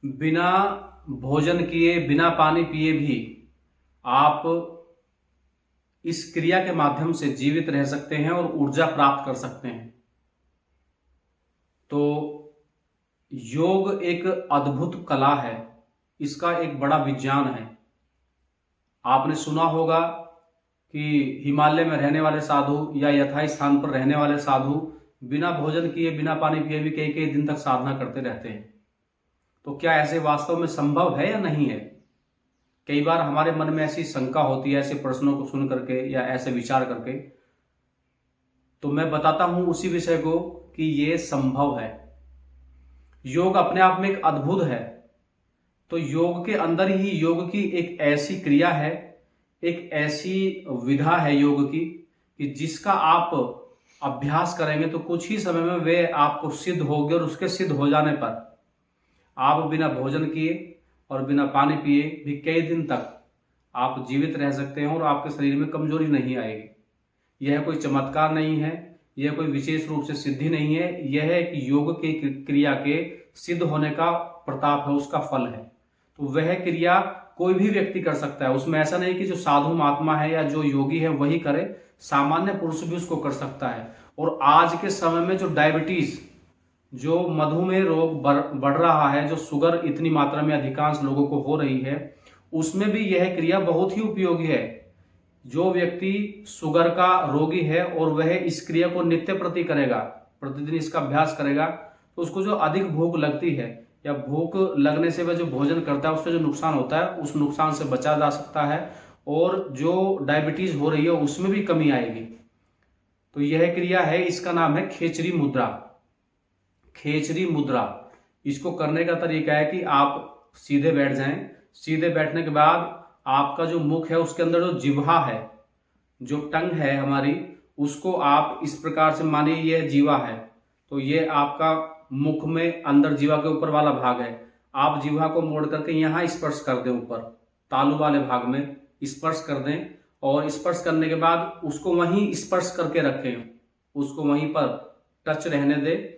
बिना भोजन किए, बिना पानी पिए भी आप इस क्रिया के माध्यम से जीवित रह सकते हैं और ऊर्जा प्राप्त कर सकते हैं। तो योग एक अद्भुत कला है, इसका एक बड़ा विज्ञान है। आपने सुना होगा कि हिमालय में रहने वाले साधु या यथाई स्थान पर रहने वाले साधु बिना भोजन किए, बिना पानी पिए भी कई कई दिन तक साधना करते रहते हैं। तो क्या ऐसे वास्तव में संभव है या नहीं है? कई बार हमारे मन में ऐसी शंका होती है, ऐसे प्रश्नों को सुन करके या ऐसे विचार करके। तो मैं बताता हूं उसी विषय को कि ये संभव है। योग अपने आप में एक अद्भुत है। तो योग के अंदर ही योग की एक ऐसी क्रिया है, एक ऐसी विधा है योग की कि जिसका आप अभ्यास करेंगे तो कुछ ही समय में वे आपको सिद्ध होगी, और उसके सिद्ध हो जाने पर आप बिना भोजन किए और बिना पानी पिए भी कई दिन तक आप जीवित रह सकते हैं और आपके शरीर में कमजोरी नहीं आएगी। यह कोई चमत्कार नहीं है, यह कोई विशेष रूप से सिद्धि नहीं है, यह एक योग की क्रिया के सिद्ध होने का प्रताप है, उसका फल है। तो वह क्रिया कोई भी व्यक्ति कर सकता है। उसमें ऐसा नहीं कि जो साधु महात्मा है या जो योगी है वही करे, सामान्य पुरुष भी उसको कर सकता है। और आज के समय में जो डायबिटीज, जो मधुमेह रोग बढ़ रहा है, जो शुगर इतनी मात्रा में अधिकांश लोगों को हो रही है, उसमें भी यह क्रिया बहुत ही उपयोगी है। जो व्यक्ति शुगर का रोगी है और वह इस क्रिया को नित्य प्रति करेगा, प्रतिदिन इसका अभ्यास करेगा, तो उसको जो अधिक भूख लगती है या भूख लगने से वह जो भोजन करता है उससे जो नुकसान होता है, उस नुकसान से बचा जा सकता है और जो डायबिटीज हो रही है उसमें भी कमी आएगी। तो यह क्रिया है, इसका नाम है खेचरी मुद्रा। खेचरी मुद्रा, इसको करने का तरीका है कि आप सीधे बैठ जाएं। सीधे बैठने के बाद आपका जो मुख है उसके अंदर जो जिह्वा है, जो टंग है हमारी, उसको आप इस प्रकार से, मानिए ये जीवा है तो ये आपका मुख में अंदर जीवा के ऊपर वाला भाग है। आप जीवा को मोड़ करके यहाँ स्पर्श कर दें, ऊपर तालू वाले भाग में स्पर्श कर दें और स्पर्श करने के बाद उसको वहीं स्पर्श करके रखें, उसको वहीं पर टच रहने दें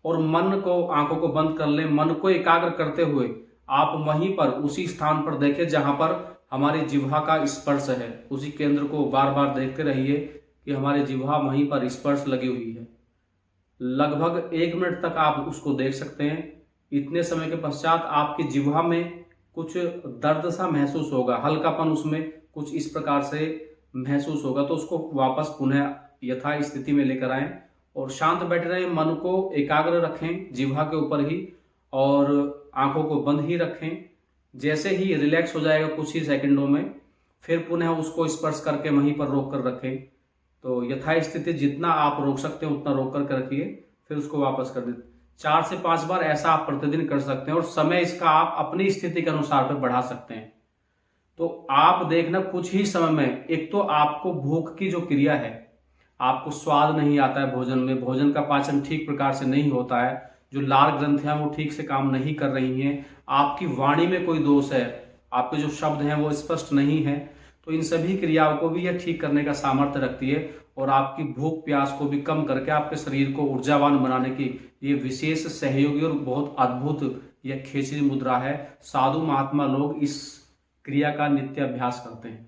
और मन को, आंखों को बंद कर लें। मन को एकाग्र करते हुए आप वहीं पर उसी स्थान पर देखें जहां पर हमारी जिह्वा का स्पर्श है, उसी केंद्र को बार बार देखते रहिए कि हमारी जिह्वा वहीं पर स्पर्श लगी हुई है। लगभग 1 मिनट तक आप उसको देख सकते हैं। इतने समय के पश्चात आपकी जिह्वा में कुछ दर्द सा महसूस होगा, हल्कापन उसमें कुछ इस प्रकार से महसूस होगा। तो उसको वापस पुनः यथा स्थिति में लेकर आएं और शांत बैठे रहें। मन को एकाग्र रखें जिह्वा के ऊपर ही और आंखों को बंद ही रखें। जैसे ही रिलैक्स हो जाएगा कुछ ही सेकंडों में, फिर पुनः उसको स्पर्श करके वहीं पर रोक कर रखें। तो यथा स्थिति जितना आप रोक सकते हैं उतना रोक करके रखिए, फिर उसको वापस कर दें। 4 से 5 बार ऐसा आप प्रतिदिन कर सकते हैं और समय इसका आप अपनी स्थिति के अनुसार पर बढ़ा सकते हैं। तो आप देखना कुछ ही समय में, एक तो आपको भूख की जो क्रिया है, आपको स्वाद नहीं आता है भोजन में, भोजन का पाचन ठीक प्रकार से नहीं होता है, जो लार ग्रंथियां वो ठीक से काम नहीं कर रही हैं, आपकी वाणी में कोई दोष है, आपके जो शब्द हैं वो स्पष्ट नहीं है, तो इन सभी क्रियाओं को भी यह ठीक करने का सामर्थ्य रखती है और आपकी भूख प्यास को भी कम करके आपके शरीर को ऊर्जावान बनाने की ये विशेष सहयोगी और बहुत अद्भुत यह खेचरी मुद्रा है। साधु महात्मा लोग इस क्रिया का नित्य अभ्यास करते हैं।